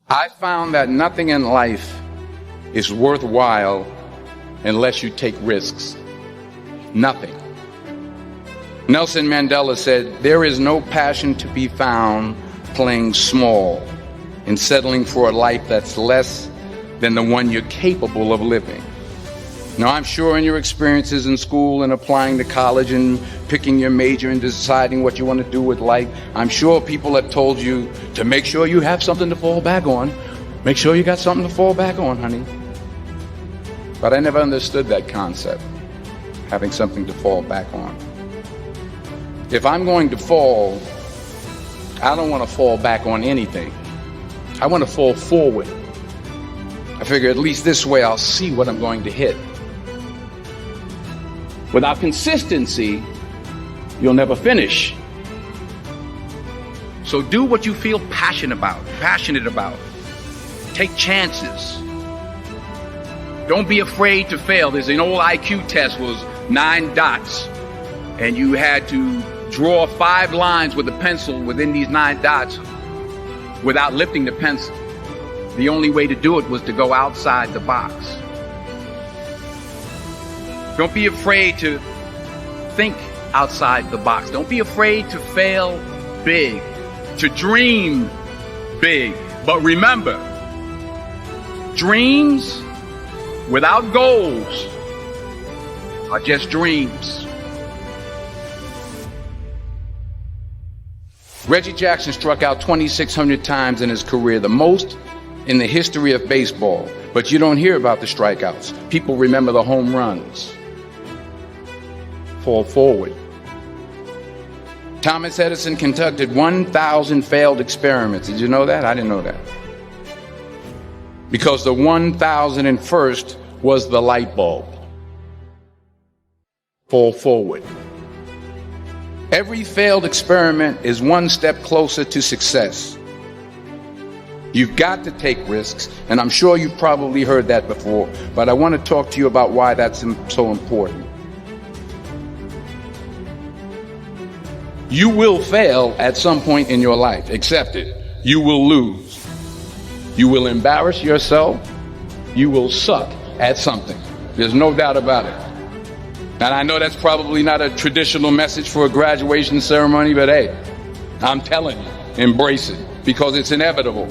I found that nothing in life is worthwhile unless you take risks. Nothing. Nelson Mandela said, "There is no passion to be found playing small and settling for a life that's less than the one you're capable of living." Now, I'm sure in your experiences in school and applying to college and picking your major and deciding what you want to do with life, I'm sure people have told you to make sure you have something to fall back on. Make sure you got something to fall back on, honey. But I never understood that concept, having something to fall back on. If I'm going to fall, I don't want to fall back on anything. I want to fall forward. I figure at least this way I'll see what I'm going to hit. Without consistency, you'll never finish. So do what you feel passionate about. Take chances. Don't be afraid to fail. There's an old IQ test, was 9 dots, and you had to draw 5 lines with a pencil within these 9 dots without lifting the pencil. The only way to do it was to go outside the box. Don't be afraid to think outside the box. Don't be afraid to fail big, to dream big. But remember, dreams without goals are just dreams. Reggie Jackson struck out 2,600 times in his career, the most in the history of baseball. But you don't hear about the strikeouts. People remember the home runs. Fall forward. Thomas Edison conducted 1,000 failed experiments. Did you know that? I didn't know that. Because the 1,001st was the light bulb. Fall forward. Every failed experiment is one step closer to success. You've got to take risks, and I'm sure you've probably heard that before, but I want to talk to you about why that's so important. You will fail at some point in your life. Accept it. You will lose. You will embarrass yourself. You will suck at something. There's no doubt about it. And I know that's probably not a traditional message for a graduation ceremony, but hey, I'm telling you, embrace it, because it's inevitable.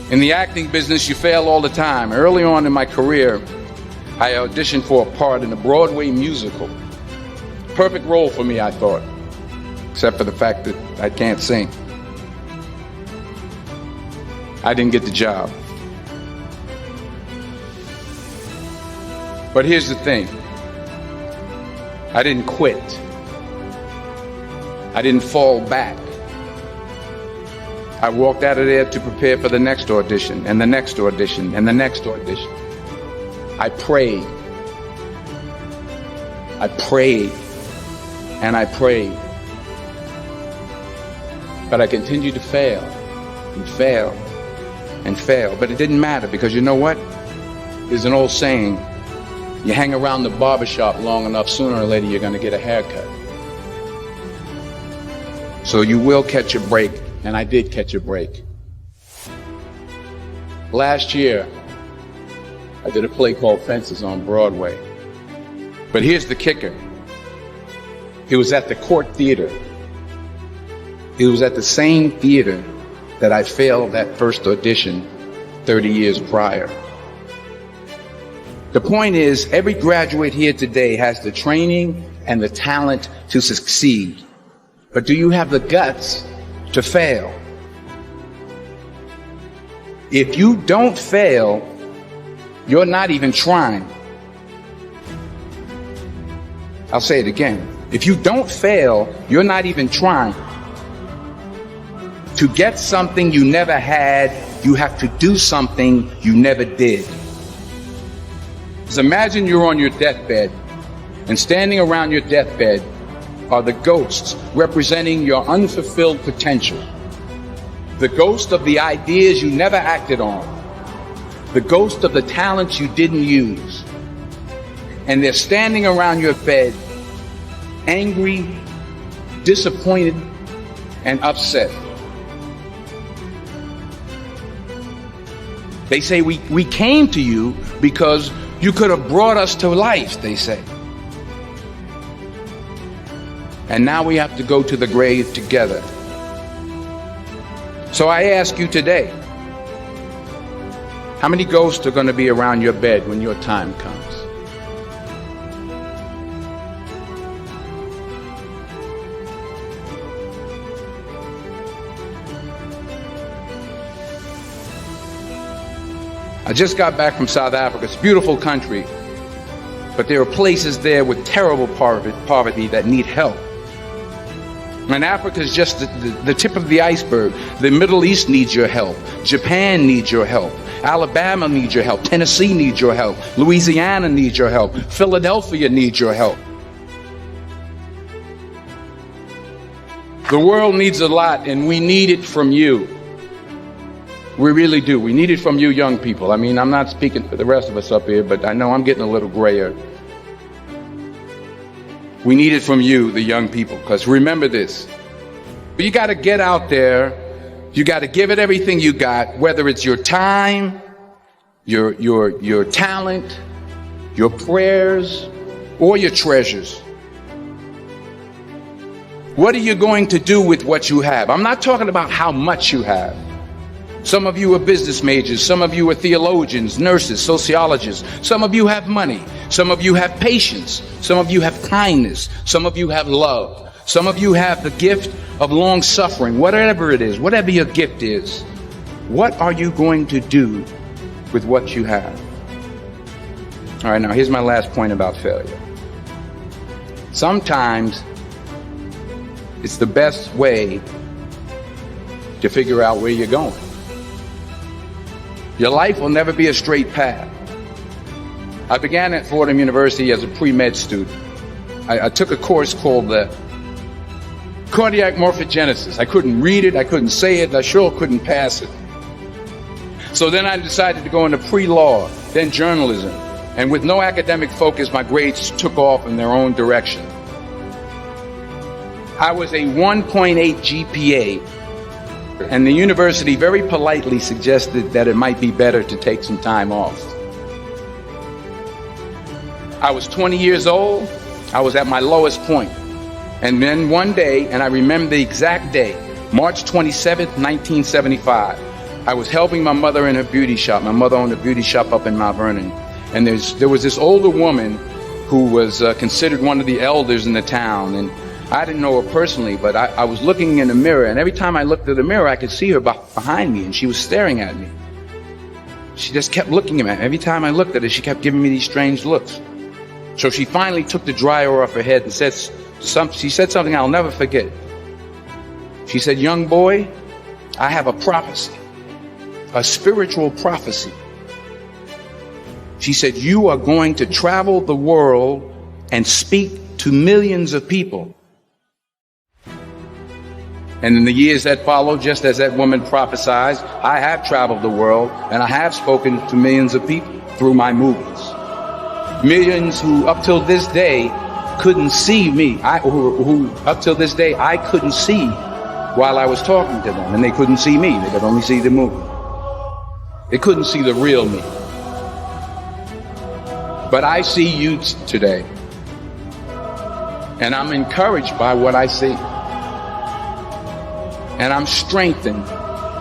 In the acting business, you fail all the time. Early on in my career, I auditioned for a part in a Broadway musical. Perfect role for me, I thought, except for the fact that I can't sing. I didn't get the job. But here's the thing. I didn't quit. I didn't fall back. I walked out of there to prepare for the next audition, and the next audition, and the next audition. I prayed. I prayed. And I prayed. But I continued to fail, and fail, and fail. But it didn't matter, because you know what? There's an old saying, you hang around the barbershop long enough, sooner or later you're going to get a haircut. So you will catch a break, and I did catch a break. Last year, I did a play called Fences on Broadway. But here's the kicker. It was at the Court Theater. It was at the same theater that I failed that first audition 30 years prior. The point is, every graduate here today has the training and the talent to succeed. But do you have the guts to fail? If you don't fail, you're not even trying. I'll say it again. If you don't fail, you're not even trying. To get something you never had, you have to do something you never did. Just imagine you're on your deathbed, and standing around your deathbed are the ghosts representing your unfulfilled potential. The ghost of the ideas you never acted on. The ghost of the talents you didn't use. And they're standing around your bed, angry, disappointed, and upset. They say we came to you because you could have brought us to life, they say. And now we have to go to the grave together. So I ask you today, how many ghosts are going to be around your bed when your time comes? I just got back from South Africa. It's a beautiful country, but there are places there with terrible poverty that need help. And Africa is just the tip of the iceberg. The Middle East needs your help. Japan needs your help. Alabama needs your help. Tennessee needs your help. Louisiana needs your help. Philadelphia needs your help. The world needs a lot, and we need it from you. We really do. We need it from you young people. I mean, I'm not speaking for the rest of us up here, but I know I'm getting a little grayer. We need it from you, the young people, because remember this. You got to get out there. You got to give it everything you got, whether it's your time, your talent, your prayers, or your treasures. What are you going to do with what you have? I'm not talking about how much you have. Some of you are business majors. Some of you are theologians, nurses, sociologists. Some of you have money. Some of you have patience. Some of you have kindness. Some of you have love. Some of you have the gift of long suffering. Whatever it is, whatever your gift is, what are you going to do with what you have? All right, now here's my last point about failure. Sometimes it's the best way to figure out where you're going. Your life will never be a straight path. I began at Fordham University as a pre-med student. I took a course called the Cardiac Morphogenesis. I couldn't read it, I couldn't say it, I sure couldn't pass it. So then I decided to go into pre-law, then journalism. And with no academic focus, my grades took off in their own direction. I was a 1.8 GPA. And the university very politely suggested that it might be better to take some time off. I was 20 years old. I was at my lowest point. And then one day, and I remember the exact day, March 27th, 1975, I was helping my mother in her beauty shop. My mother owned a beauty shop up in Mount Vernon. And there was this older woman who was considered one of the elders in the town. And I didn't know her personally, but I was looking in the mirror, and every time I looked at the mirror, I could see her behind me, and she was staring at me. She just kept looking at me. Every time I looked at her, she kept giving me these strange looks. So she finally took the dryer off her head and she said something I'll never forget. She said, "Young boy, I have a prophecy, a spiritual prophecy." She said, "You are going to travel the world and speak to millions of people." And in the years that followed, just as that woman prophesied, I have traveled the world and I have spoken to millions of people through my movies. Millions who up till this day couldn't see me. Who up till this day I couldn't see while I was talking to them, and they couldn't see me. They could only see the movie. They couldn't see the real me. But I see you today, and I'm encouraged by what I see. And I'm strengthened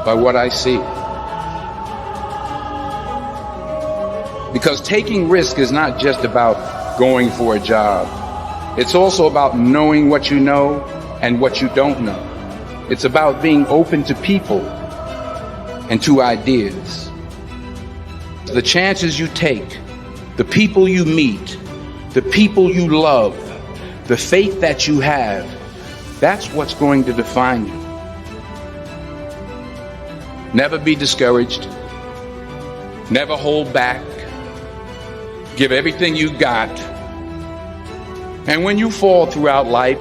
by what I see. Because taking risk is not just about going for a job. It's also about knowing what you know and what you don't know. It's about being open to people and to ideas. The chances you take, the people you meet, the people you love, the faith that you have, that's what's going to define you. Never be discouraged. Never hold back. Give everything you got. And when you fall throughout life,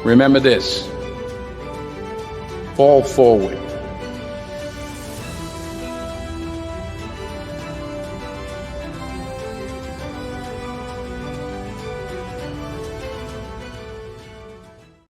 remember this: fall forward.